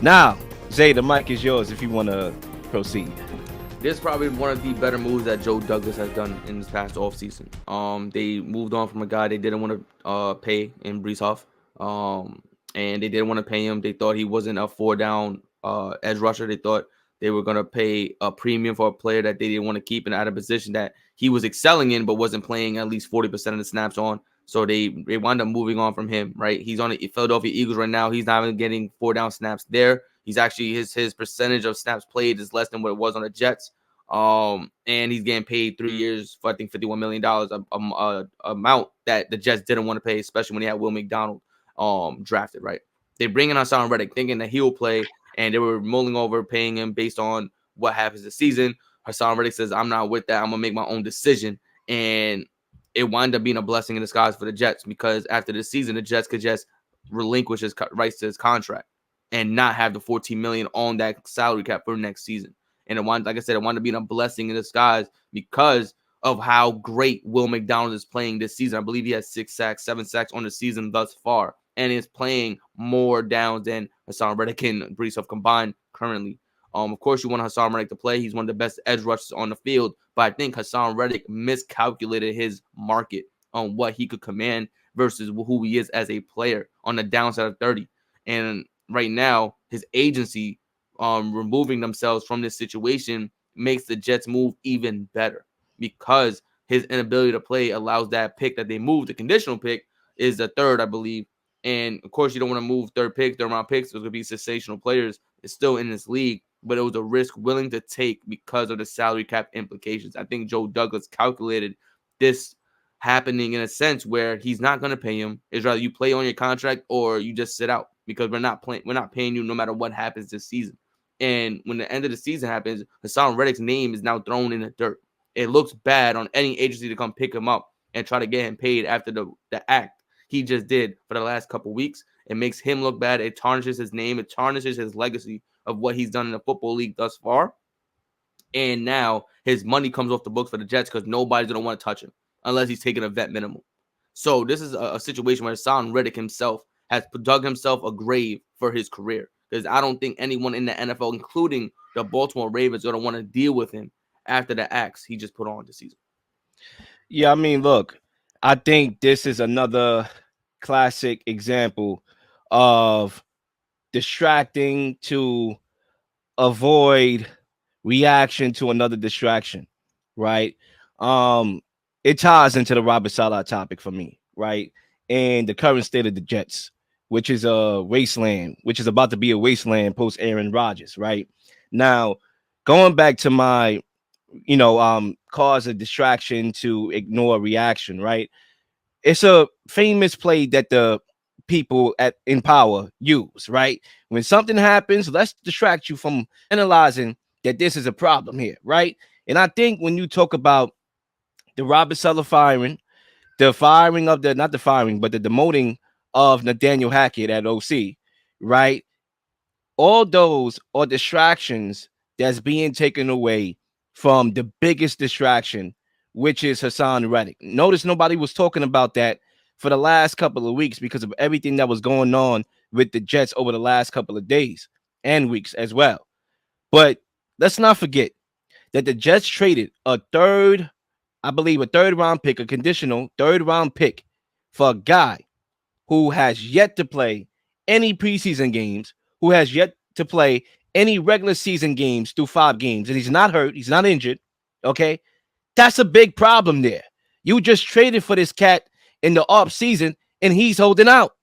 Now, Zay, the mic is yours if you want to proceed. This is probably one of the better moves that Joe Douglas has done in this past offseason. They moved on from a guy they didn't want to pay in Brees Huff. And they didn't want to pay him. They thought he wasn't a 4-down edge rusher. They thought they were going to pay a premium for a player that they didn't want to keep and out of position that he was excelling in but wasn't playing at least 40% of the snaps on. So they wound up moving on from him, right? He's on the Philadelphia Eagles right now. He's not even getting 4-down snaps there. He's actually his percentage of snaps played is less than what it was on the Jets. And he's getting paid 3 years for I think $51 million amount that the Jets didn't want to pay, especially when he had Will McDonald drafted, right? They bring in Haason Reddick thinking that he'll play, and they were mulling over paying him based on what happens this season. Haason Reddick says, I'm not with that. I'm gonna make my own decision. And it wound up being a blessing in disguise for the Jets because after the season, the Jets could just relinquish his rights to his contract and not have the $14 million on that salary cap for next season. And it wound, like I said, it wound up being a blessing in disguise because of how great Will McDonald is playing this season. I believe he has 6 sacks, 7 sacks on the season thus far, and is playing more downs than Haason Reddick and Brees Huff combined currently. Of course, you want Haason Reddick to play. He's one of the best edge rushers on the field, but I think Haason Reddick miscalculated his market on what he could command versus who he is as a player on the downside of 30. And right now, his agency removing themselves from this situation makes the Jets move even better because his inability to play allows that pick that they moved, the conditional pick, is the third, I believe. And of course, you don't want to move third round picks. There's going to be sensational players. It's still in this league, but it was a risk willing to take because of the salary cap implications. I think Joe Douglas calculated this happening in a sense where he's not going to pay him. It's rather you play on your contract or you just sit out because we're not paying you no matter what happens this season. And when the end of the season happens, Haason Reddick's name is now thrown in the dirt. It looks bad on any agency to come pick him up and try to get him paid after the act he just did for the last couple weeks. It makes him look bad. It tarnishes his name. It tarnishes his legacy of what he's done in the football league thus far. And now his money comes off the books for the Jets because nobody's going to want to touch him unless he's taking a vet minimum. So this is a situation where Haason Reddick himself has dug himself a grave for his career because I don't think anyone in the NFL, including the Baltimore Ravens, are going to want to deal with him after the acts he just put on this season. Yeah, I mean, look, I think this is another classic example of distracting to avoid reaction to another distraction, right? Um, it ties into the Robert Saleh topic for me, right? And the current state of the Jets, which is a wasteland, which is about to be a wasteland post Aaron Rodgers, right? Now, going back to my, cause a distraction to ignore reaction, right? It's a famous play that the people in power use, right? When something happens, let's distract you from analyzing that this is a problem here, right? And I think when you talk about the Robert Sala firing, the firing of the not the firing, but the demoting of Nathaniel Hackett at OC, right? All those are distractions that's being taken away from the biggest distraction, which is Haason Reddick. Notice nobody was talking about that for the last couple of weeks because of everything that was going on with the Jets over the last couple of days and weeks as well. But let's not forget that the Jets traded a third round pick, a conditional third round pick for a guy who has yet to play any preseason games, who has yet to play any regular season games through 5 games, and he's not hurt, he's not injured. Okay, that's a big problem there. You just traded for this cat in the off season, and he's holding out.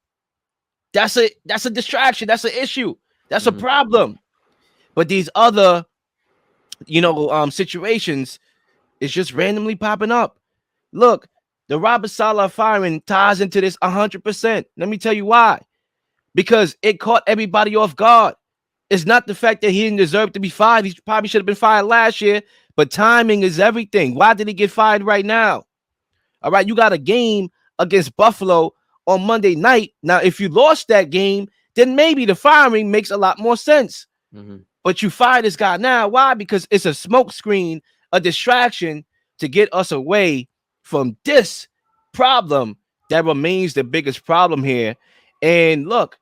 That's a distraction. That's an issue. That's a problem. But these other, situations is just randomly popping up. Look, the Robert Saleh firing ties into this 100%. Let me tell you why. Because it caught everybody off guard. It's not the fact that he didn't deserve to be fired. He probably should have been fired last year, but timing is everything. Why did he get fired right now? All right, you got a game against Buffalo on Monday night. Now, if you lost that game, then maybe the firing makes a lot more sense. But you fire this guy now. Why? Because it's a smokescreen, a distraction to get us away from this problem that remains the biggest problem here. And look,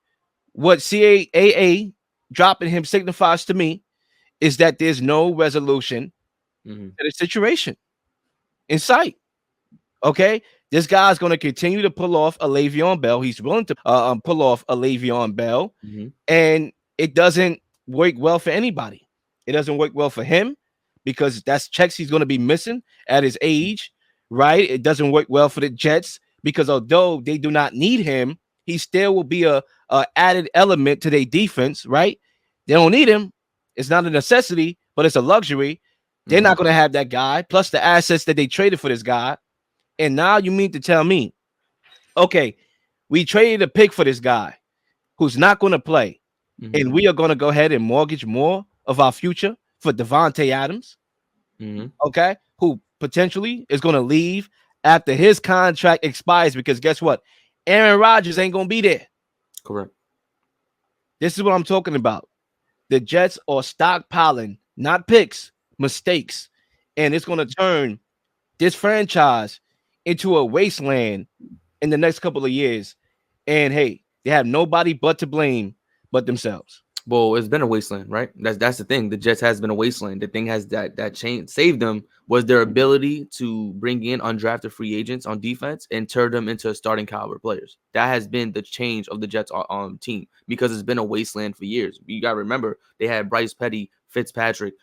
what CAA dropping him signifies to me is that there's no resolution Mm-hmm. to the situation in sight. Okay, this guy's going to continue to pull off a Le'Veon Bell. He's willing to pull off a Le'Veon Bell, Mm-hmm. and it doesn't work well for anybody. It doesn't work well for him because that's checks he's going to be missing at his age, right? It doesn't work well for the Jets because although they do not need him, he still will be a added element to their defense, right? They don't need him. It's not a necessity, but it's a luxury. They're Mm-hmm. not going to have that guy plus the assets that they traded for this guy. And now you mean to tell me, okay, we traded a pick for this guy who's not going to play, Mm-hmm. and we are going to go ahead and mortgage more of our future for Devontae Adams, Mm-hmm. okay, who potentially is going to leave after his contract expires because guess what? Aaron Rodgers ain't going to be there. Correct. This is what I'm talking about. The Jets are stockpiling, not picks, mistakes, and it's going to turn this franchise into a wasteland in the next couple of years. And hey, they have nobody but to blame but themselves. Well, it's been a wasteland, right? That's the thing. The Jets has been a wasteland. The thing has that change saved them was their ability to bring in undrafted free agents on defense and turn them into starting caliber players. That has been the change of the Jets team because it's been a wasteland for years. You got to remember they had Bryce Petty, Fitzpatrick,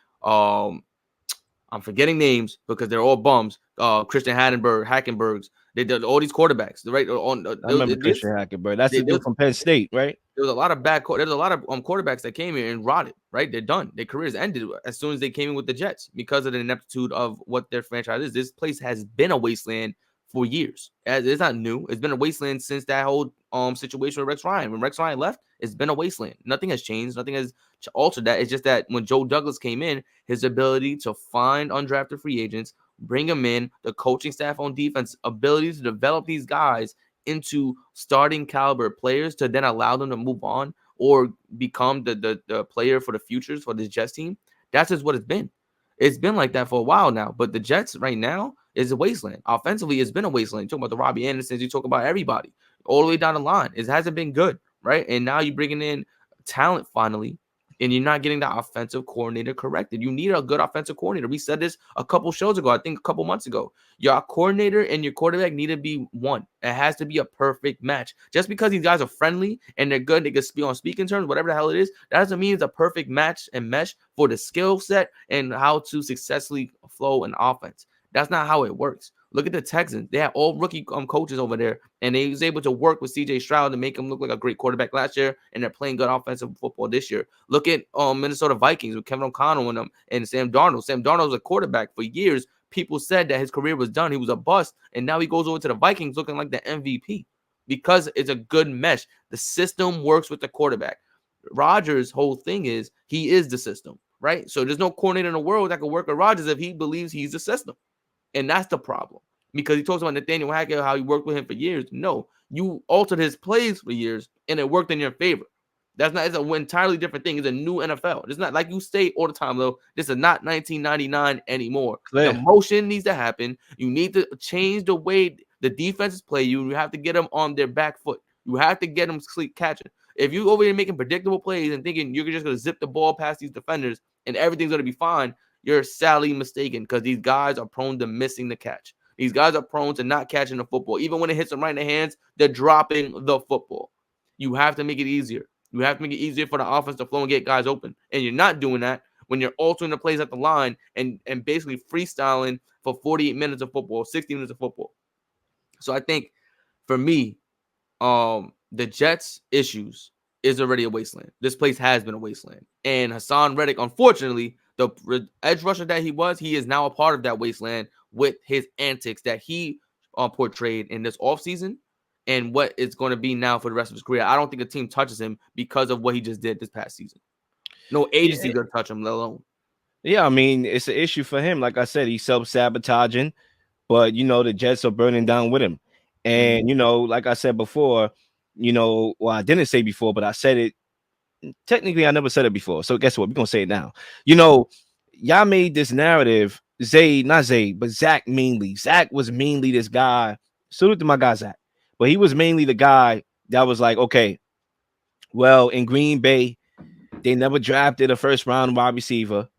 I'm forgetting names because they're all bums. Christian Hackenbergs. They did all these quarterbacks, right? I remember Christian Hackenberg. That's the dude from Penn State, right? There was a lot of there's a lot of quarterbacks that came here and rotted, right? They're done. Their careers ended as soon as they came in with the Jets because of the ineptitude of what their franchise is. This place has been a wasteland for years. As it's not new. It's been a wasteland since that whole situation with Rex Ryan. When Rex Ryan left, it's been a wasteland. Nothing has changed. Nothing has altered that. It's just that when Joe Douglas came in, his ability to find undrafted free agents, bring them in, the coaching staff on defense, ability to develop these guys into starting caliber players to then allow them to move on or become the player for the futures for this Jets team. That's just what it's been. It's been like that for a while now. But the Jets right now is a wasteland. Offensively, it's been a wasteland. You talk about the Robbie Andersons, you talk about everybody all the way down the line. It hasn't been good, right? And now you're bringing in talent finally, and you're not getting the offensive coordinator corrected. You need a good offensive coordinator. We said this a couple shows ago, I think a couple months ago. Your coordinator and your quarterback need to be one. It has to be a perfect match. Just because these guys are friendly and they're good, they can speak on speaking terms, whatever the hell it is, that doesn't mean it's a perfect match and mesh for the skill set and how to successfully flow an offense. That's not how it works. Look at the Texans. They have all rookie coaches over there, and they was able to work with C.J. Stroud to make him look like a great quarterback last year, and they're playing good offensive football this year. Look at Minnesota Vikings with Kevin O'Connell and them and Sam Darnold. Sam Darnold was a quarterback for years. People said that his career was done. He was a bust, and now he goes over to the Vikings looking like the MVP because it's a good mesh. The system works with the quarterback. Rodgers' whole thing is he is the system, right? So there's no coordinator in the world that can work with Rodgers if he believes he's the system. And that's the problem because he talks about Nathaniel Hackett, how he worked with him for years. No, you altered his plays for years and it worked in your favor. That's not, it's an entirely different thing. It's a new NFL. It's not like you say all the time, though. This is not 1999 anymore. Clear. The motion needs to happen. You need to change the way the defenses play you. You have to get them on their back foot. You have to get them sleep catching. If you over here making predictable plays and thinking you're just going to zip the ball past these defenders and everything's going to be fine, you're sadly mistaken because these guys are prone to missing the catch. These guys are prone to not catching the football. Even when it hits them right in the hands, they're dropping the football. You have to make it easier. You have to make it easier for the offense to flow and get guys open. And you're not doing that when you're altering the plays at the line and basically freestyling for 48 minutes of football, 60 minutes of football. So I think for me, the Jets' issues is already a wasteland. This place has been a wasteland. And Haason Reddick, unfortunately, the edge rusher that he is now a part of that wasteland with his antics that he portrayed in this offseason and what it's going to be now for the rest of his career. I don't think a team touches him because of what he just did this past season. No agency going to touch him, let alone. Yeah, I mean, it's an issue for him. Like I said, he's self-sabotaging, but the Jets are burning down with him. And like I said before, well, I didn't say before, but I said it. Technically, I never said it before. So guess what? We're gonna say it now. Y'all made this narrative. Not Zayd, but Zach mainly. Zach was mainly this guy. Salute to my guy Zach, but he was mainly the guy that was like, okay, well, in Green Bay, They never drafted a first round wide receiver.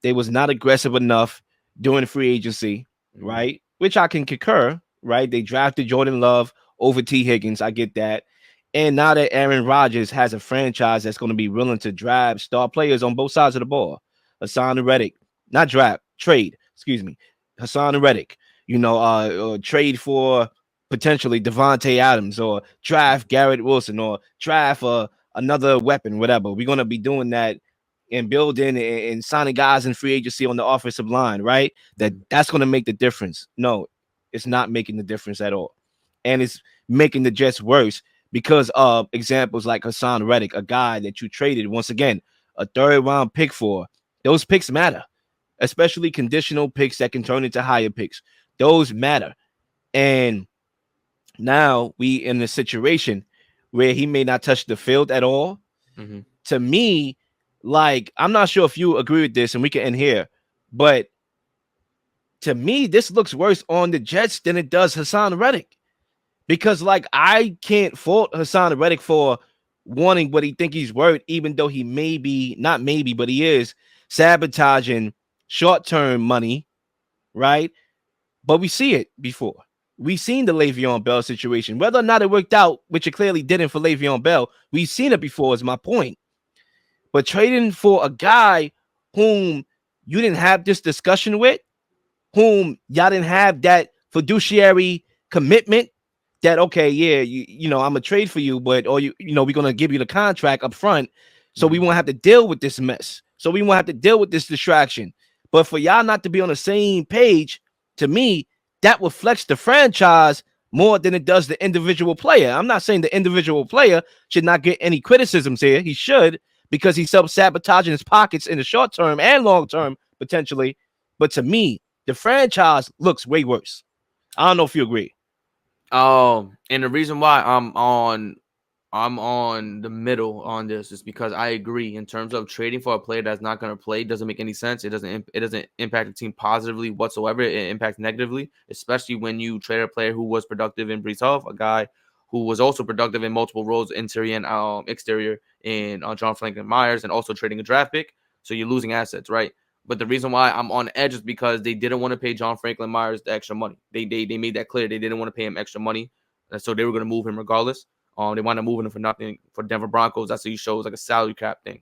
They was not aggressive enough during free agency, Mm-hmm. right? Which I can concur, right? They drafted Jordan Love over T. Higgins. I get that. And now that Aaron Rodgers has a franchise that's going to be willing to draft star players on both sides of the ball, Haason Reddick, not draft, trade, excuse me, Haason Reddick, or trade for potentially Devontae Adams or draft Garrett Wilson or draft another weapon, whatever. We're gonna be doing that and building and signing guys in free agency on the offensive line, right? That's gonna make the difference. No, it's not making the difference at all, and it's making the Jets worse because of examples like Haason Reddick, a guy that you traded once again a third round pick for. Those picks matter, especially conditional picks that can turn into higher picks. Those matter, and now we in a situation where he may not touch the field at all. Mm-hmm. To me, like I'm not sure if you agree with this, and we can end here, but to me, this looks worse on the Jets than it does Haason Reddick because, like, I can't fault Haason Reddick for wanting what he think he's worth, even though he may be not maybe, but he is sabotaging short term money, right? But we see it before. We've seen the Le'Veon Bell situation. Whether or not it worked out, which it clearly didn't for Le'Veon Bell, we've seen it before, is my point. But trading for a guy whom you didn't have this discussion with, whom y'all didn't have that fiduciary commitment that okay, yeah, I'm gonna trade for you, but or we're gonna give you the contract up front, so we Mm-hmm. won't have to deal with this mess. So we won't have to deal with this distraction. But for y'all not to be on the same page, to me, that reflects the franchise more than it does the individual player. I'm not saying the individual player should not get any criticisms here. He should, because he's self-sabotaging his pockets in the short term and long term, potentially. But to me, the franchise looks way worse. I don't know if you agree. And the reason why I'm on the middle on this is because I agree in terms of trading for a player that's not going to play doesn't make any sense. It doesn't impact the team positively whatsoever. It impacts negatively, especially when you trade a player who was productive in Brees Hall, a guy who was also productive in multiple roles, interior and exterior, in John Franklin Myers, and also trading a draft pick. So you're losing assets, right? But the reason why I'm on edge is because they didn't want to pay John Franklin Myers the extra money. They made that clear. They didn't want to pay him extra money, so they were going to move him regardless. They wound up moving him for nothing for Denver Broncos. That's what he shows like a salary cap thing.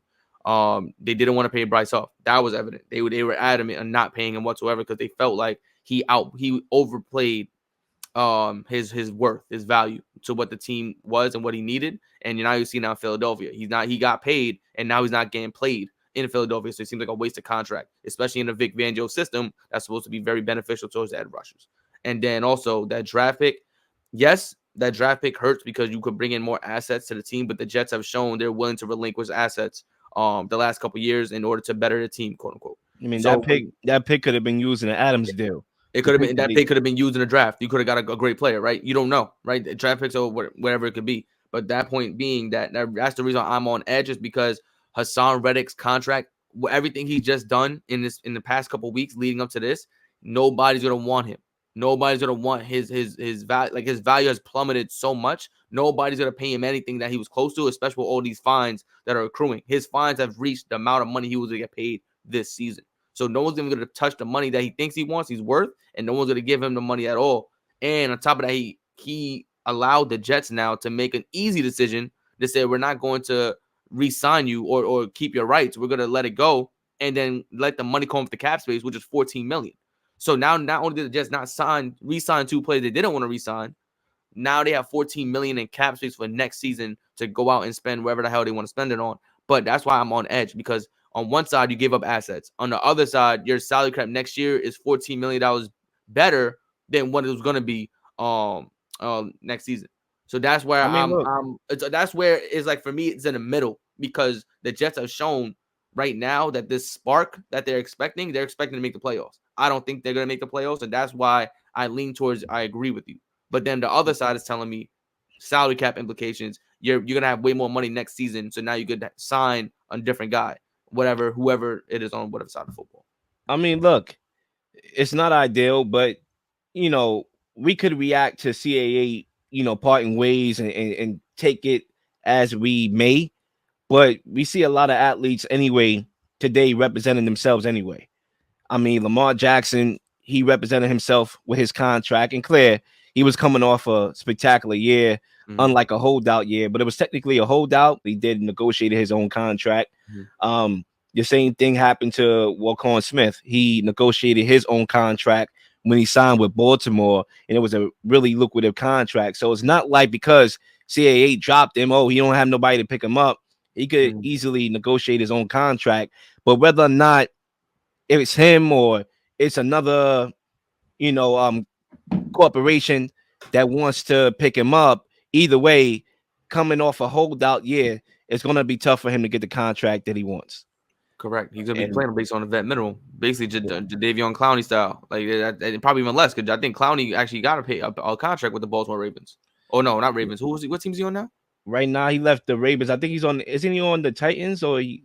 They didn't want to pay Bryce off. That was evident. They were adamant on not paying him whatsoever because they felt like he overplayed his worth, his value to what the team was and what he needed. And now you see now in Philadelphia, he got paid and now he's not getting played in Philadelphia. So it seems like a wasted contract, especially in the Vic Fangio system that's supposed to be very beneficial towards the edge rushers. And then also that draft pick, yes, that draft pick hurts because you could bring in more assets to the team, but the Jets have shown they're willing to relinquish assets the last couple years in order to better the team, quote unquote. I mean, So that pick could have been used in the Adams deal. it The could have pick been that that they, pick could have been used in a draft. You could have got a great player, right? You don't know, right? The draft picks or whatever it could be. But that point being that's the reason I'm on edge is because Haason Reddick's contract, everything he's just done in the past couple weeks leading up to this, nobody's gonna want him. Nobody's gonna want his value. Like his value has plummeted so much. Nobody's gonna pay him anything that he was close to, especially with all these fines that are accruing. His fines have reached the amount of money he was gonna get paid this season. So no one's even going to touch the money that he thinks he wants, he's worth, and no one's going to give him the money at all. And on top of that, he allowed the Jets now to make an easy decision to say we're not going to re-sign you or keep your rights. We're going to let it go and then let the money come off the cap space, which is $14 million. So now not only did the Jets not re-sign two players they didn't want to re-sign, now they have $14 million in cap space for next season to go out and spend wherever the hell they want to spend it on. But that's why I'm on edge because on one side you give up assets. On the other side, your salary cap next year is $14 million better than what it was going to be next season. So that's where I mean, look, that's where it's like for me it's in the middle because the Jets have shown right now that this spark that they're expecting to make the playoffs. I don't think they're going to make the playoffs, and that's why I lean towards I agree with you. But then the other side is telling me salary cap implications. You're gonna have way more money next season, so now you could sign a different guy, whoever it is on whatever side of football. I mean, look, it's not ideal, but you know, we could react to CAA, parting ways and take it as we may. but we see a lot of athletes anyway today representing themselves anyway. I mean, Lamar Jackson, he represented himself with his contract, and clear, he was coming off a spectacular year, Mm-hmm. unlike a holdout year, but it was technically a holdout. He did negotiate his own contract. Mm-hmm. The same thing happened to Walcon Smith. He negotiated his own contract when he signed with Baltimore, and it was a really lucrative contract. So it's not like because CAA dropped him, oh, he don't have nobody to pick him up. He could Mm-hmm. easily negotiate his own contract. But whether or not it's him or it's another, you know, corporation that wants to pick him up, either way, coming off a holdout year, it's gonna be tough for him to get the contract that he wants. Correct. He's gonna be And playing based on the vet minimum, basically Jadeveon Clowney style, like and probably even less. Because I think Clowney actually got to pay a contract with the Baltimore Ravens. Oh no, not Ravens. Who was he? What team is he on now? right now he left the Ravens. I think he's on. Isn't he on the Titans or I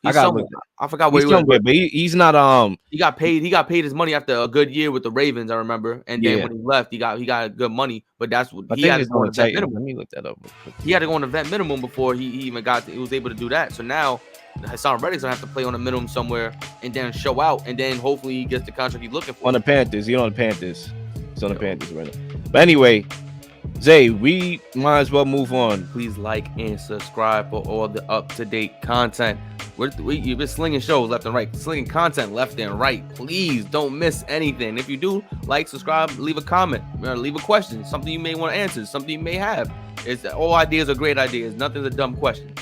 He's gotta somewhere. look. I forgot where He's he was, somewhere, but but he's not. he got paid. He got paid his money after a good year with the Ravens. I remember, and then Yeah, when he left, he got good money. But that's what I he think had to he's go on on the the vet Titans. minimum. Let me look that up real quick. He had to go on the vet minimum before he even he was able to do that. So now Haason Reddick's gonna have to play on a minimum somewhere and then show out, and then hopefully he gets the contract he's looking for. On the Panthers, he's on the Panthers. He's on the Yo. Panthers right now. But anyway, Zay, we might as well move on. Please like and subscribe for all the up-to-date content. You've been slinging shows left and right, slinging content left and right. Please don't miss anything. If you do, like, subscribe, leave a comment, leave a question, something you may want to answer, something you may have. All ideas are great ideas. Nothing's a dumb question.